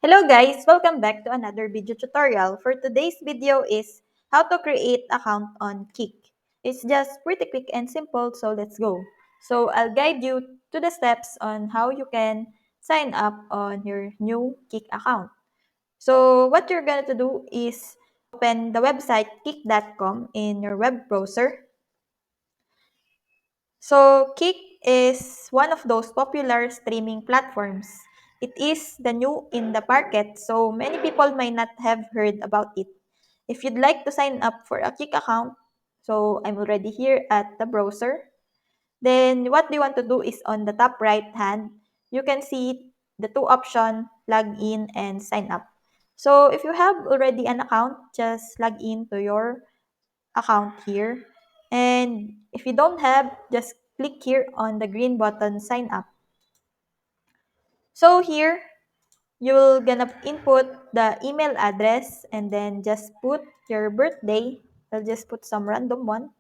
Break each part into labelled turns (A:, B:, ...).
A: Hello guys, welcome back to another video tutorial. For today's video is how to create account on Kik. It's just pretty quick and simple, so let's go. So I'll guide you to the steps on how you can sign up on your new Kik account. So what you're going to do is open the website kik.com in your web browser. So, Kick is one of those popular streaming platforms. It is the new in the market, so many people might not have heard about it. If you'd like to sign up for a Kick account, so I'm already here at the browser, then what you want to do is on the top right hand, you can see the two options, log in and sign up. So if you have already an account, just log in to your account here. And if you don't have, just click here on the green button, sign up. So here, you're gonna input the email address and then just put your birthday. I'll just put some random one.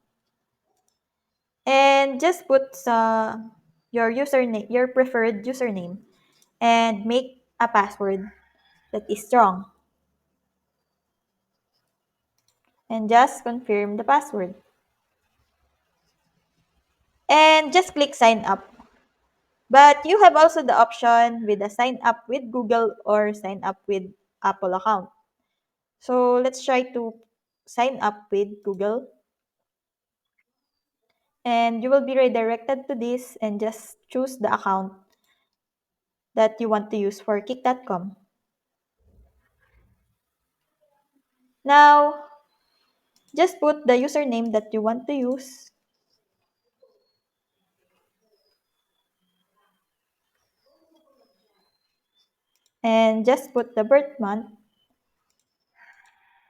A: And just put your username, your preferred username. And make a password that is strong. And just confirm the password. And just click sign up. But you have also the option with the sign up with Google or sign up with Apple account. So let's try to sign up with Google. And you will be redirected to this and just choose the account that you want to use for kick.com. Now, just put the username that you want to use and just put the birth month.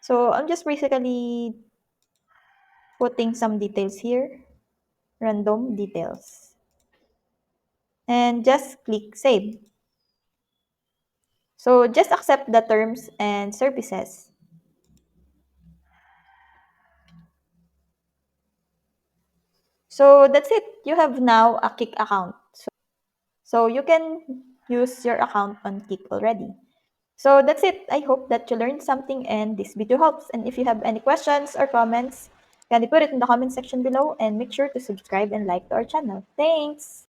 A: So I'm just basically putting some details here, random details. And just click save. So just accept the terms and services. So that's it. You have now a Kik account. So you can use your account on Kik already. So that's it. I hope that you learned something and this video helps. And if you have any questions or comments, kindly put it in the comment section below and make sure to subscribe and like to our channel. Thanks!